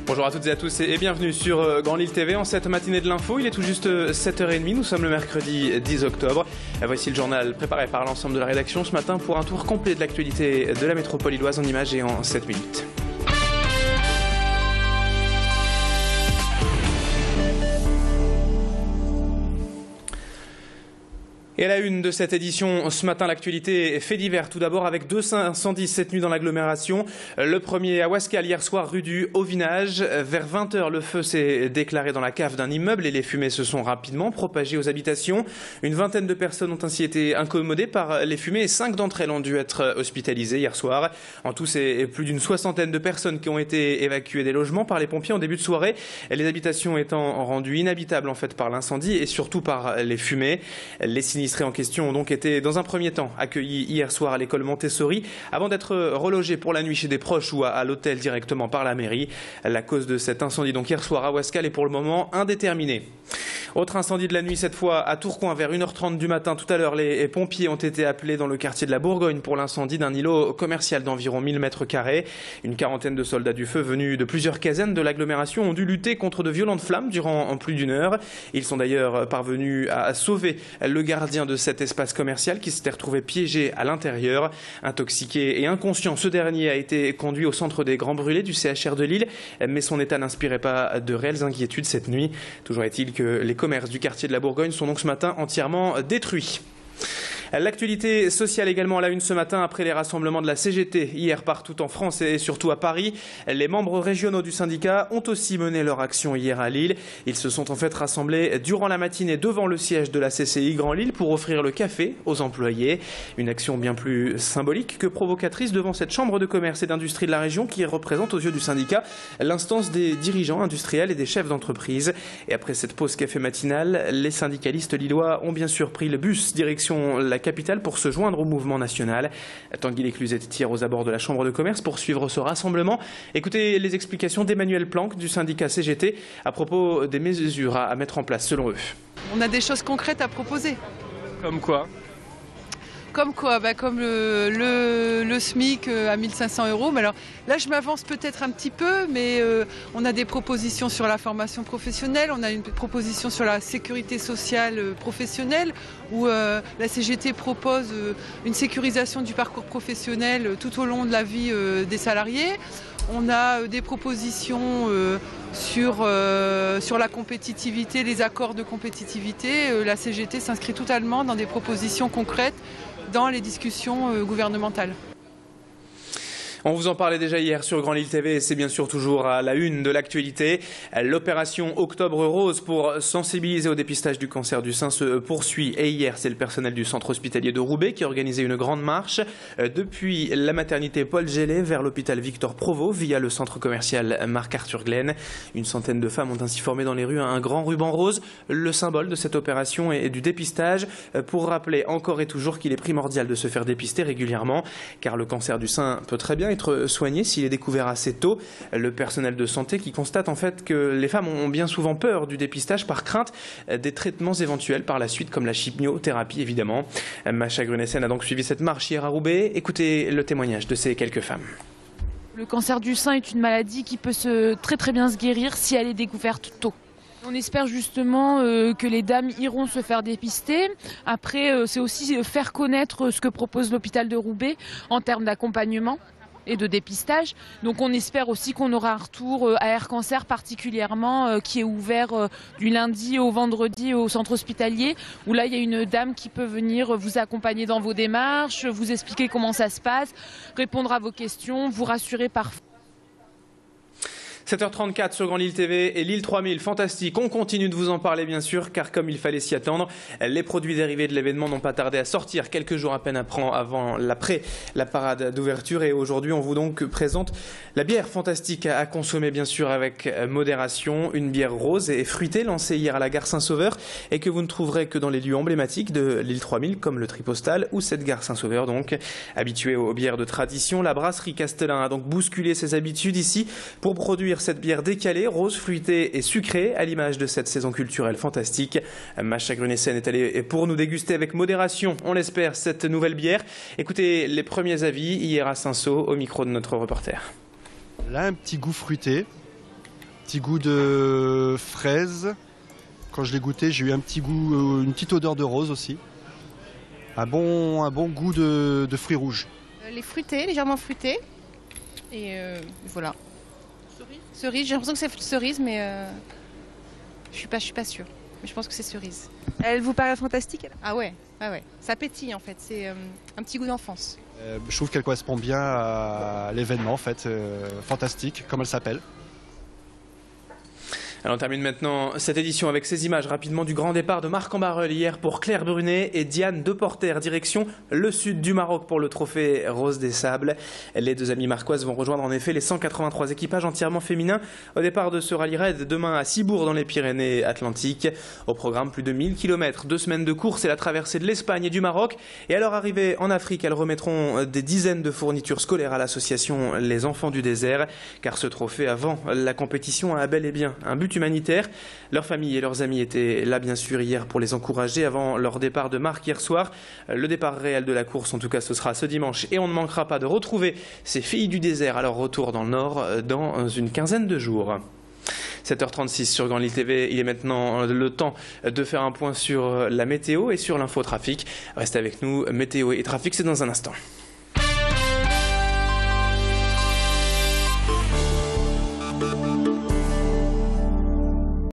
Bonjour à toutes et à tous et bienvenue sur Grand Lille TV en cette matinée de l'info. Il est tout juste 7h30, nous sommes le mercredi 10 octobre. Voici le journal préparé par l'ensemble de la rédaction ce matin pour un tour complet de l'actualité de la métropole lilloise en images et en 7 minutes. Et à la une de cette édition, ce matin, l'actualité fait divers. Tout d'abord avec deux incendies cette nuit dans l'agglomération. Le premier à Ouascal hier soir, rue du Haut-Vinage. Vers 20h, le feu s'est déclaré dans la cave d'un immeuble et les fumées se sont rapidement propagées aux habitations. Une vingtaine de personnes ont ainsi été incommodées par les fumées et 5 d'entre elles ont dû être hospitalisées hier soir. En tout, c'est plus d'une soixantaine de personnes qui ont été évacuées des logements par les pompiers en début de soirée. Les habitations étant rendues inhabitables en fait par l'incendie et surtout par les fumées. Les sinistrés en question ont donc été dans un premier temps accueillis hier soir à l'école Montessori avant d'être relogés pour la nuit chez des proches ou à l'hôtel directement par la mairie. La cause de cet incendie donc hier soir à Ouascal est pour le moment indéterminée. Autre incendie de la nuit cette fois à Tourcoing vers 1h30 du matin. Tout à l'heure, les pompiers ont été appelés dans le quartier de la Bourgogne pour l'incendie d'un îlot commercial d'environ 1000 m². Une quarantaine de soldats du feu venus de plusieurs casernes de l'agglomération ont dû lutter contre de violentes flammes durant plus d'une heure. Ils sont d'ailleurs parvenus à sauver le gardien de cet espace commercial qui s'était retrouvé piégé à l'intérieur. Intoxiqué et inconscient, ce dernier a été conduit au centre des Grands Brûlés du CHR de Lille, mais son état n'inspirait pas de réelles inquiétudes cette nuit. Toujours est-il que les commerces du quartier de la Bourgogne sont donc ce matin entièrement détruits. L'actualité sociale également à la une ce matin après les rassemblements de la CGT hier partout en France et surtout à Paris. Les membres régionaux du syndicat ont aussi mené leur action hier à Lille. Ils se sont en fait rassemblés durant la matinée devant le siège de la CCI Grand Lille pour offrir le café aux employés. Une action bien plus symbolique que provocatrice devant cette chambre de commerce et d'industrie de la région qui représente aux yeux du syndicat l'instance des dirigeants industriels et des chefs d'entreprise. Et après cette pause café matinale, les syndicalistes lillois ont bien sûr pris le bus direction la capitale pour se joindre au mouvement national. Tanguy Lécluse était hier aux abords de la chambre de commerce pour suivre ce rassemblement. Écoutez les explications d'Emmanuel Planck du syndicat CGT à propos des mesures à mettre en place selon eux. On a des choses concrètes à proposer. Comme quoi ? Comme quoi, comme le SMIC à 1 500 €. Mais alors là, je m'avance peut-être un petit peu, mais on a des propositions sur la formation professionnelle, on a une proposition sur la sécurité sociale professionnelle, où la CGT propose une sécurisation du parcours professionnel tout au long de la vie des salariés. On a des propositions sur la compétitivité, les accords de compétitivité. La CGT s'inscrit totalement dans des propositions concrètes dans les discussions gouvernementales. On vous en parlait déjà hier sur Grand Lille TV et c'est bien sûr toujours à la une de l'actualité. L'opération Octobre Rose pour sensibiliser au dépistage du cancer du sein se poursuit et hier c'est le personnel du centre hospitalier de Roubaix qui a organisé une grande marche depuis la maternité Paul Gélé vers l'hôpital Victor Provost via le centre commercial Marc-Arthur Glen. Une centaine de femmes ont ainsi formé dans les rues un grand ruban rose, le symbole de cette opération et du dépistage pour rappeler encore et toujours qu'il est primordial de se faire dépister régulièrement car le cancer du sein peut très bien être soigné s'il est découvert assez tôt. Le personnel de santé qui constate en fait que les femmes ont bien souvent peur du dépistage par crainte des traitements éventuels par la suite comme la chimiothérapie évidemment. Macha Grunessen a donc suivi cette marche hier à Roubaix. Écoutez le témoignage de ces quelques femmes. Le cancer du sein est une maladie qui peut très bien se guérir si elle est découverte tôt. On espère justement que les dames iront se faire dépister. Après, c'est aussi faire connaître ce que propose l'hôpital de Roubaix en termes d'accompagnement et de dépistage. Donc on espère aussi qu'on aura un retour à Air Cancer particulièrement qui est ouvert du lundi au vendredi au centre hospitalier où là il y a une dame qui peut venir vous accompagner dans vos démarches, vous expliquer comment ça se passe, répondre à vos questions, vous rassurer parfois. 7h34 sur Grand Lille TV et Lille 3000, fantastique. On continue de vous en parler bien sûr, car comme il fallait s'y attendre, les produits dérivés de l'événement n'ont pas tardé à sortir quelques jours à peine avant la parade d'ouverture. Et aujourd'hui, on vous donc présente la bière fantastique à consommer bien sûr avec modération. Une bière rose et fruitée lancée hier à la gare Saint-Sauveur et que vous ne trouverez que dans les lieux emblématiques de Lille 3000 comme le Tripostal ou cette gare Saint-Sauveur. Donc habituée aux bières de tradition, la brasserie Castellin a donc bousculé ses habitudes ici pour produire cette bière décalée, rose, fruitée et sucrée à l'image de cette saison culturelle fantastique. Macha Grunessen est allée pour nous déguster avec modération, on l'espère, cette nouvelle bière. Écoutez les premiers avis hier à Saint-Saulve au micro de notre reporter. Là, un petit goût fruité, Petit goût de fraise. Quand je l'ai goûté, j'ai eu un petit goût, une petite odeur de rose aussi. Un bon goût de fruits rouges. Les fruités, légèrement fruités. Et voilà. Cerise, j'ai l'impression que c'est cerise, mais je suis pas sûre. Mais je pense que c'est cerise. Elle vous paraît fantastique? Ah ouais. Ça pétille en fait, c'est un petit goût d'enfance. Je trouve qu'elle correspond bien à l'événement en fait, fantastique, comme elle s'appelle. Alors on termine maintenant cette édition avec ces images rapidement du grand départ de Marc en Barœul hier pour Claire Brunet et Diane Deporter, direction le sud du Maroc pour le trophée Rose des Sables. Les deux amies marquoises vont rejoindre en effet les 183 équipages entièrement féminins au départ de ce rallye raid demain à Cibourg dans les Pyrénées-Atlantiques. Au programme, plus de 1000 km, 2 semaines de course et la traversée de l'Espagne et du Maroc. Et à leur arrivée en Afrique, elles remettront des dizaines de fournitures scolaires à l'association Les Enfants du Désert, car ce trophée avant la compétition a bel et bien un but humanitaire. Leurs familles et leurs amis étaient là bien sûr hier pour les encourager avant leur départ de Marc hier soir. Le départ réel de la course en tout cas ce sera ce dimanche et on ne manquera pas de retrouver ces filles du désert à leur retour dans le Nord dans une quinzaine de jours. 7h36 sur Grand Lille TV, il est maintenant le temps de faire un point sur la météo et sur l'infotrafic. Restez avec nous, météo et trafic c'est dans un instant.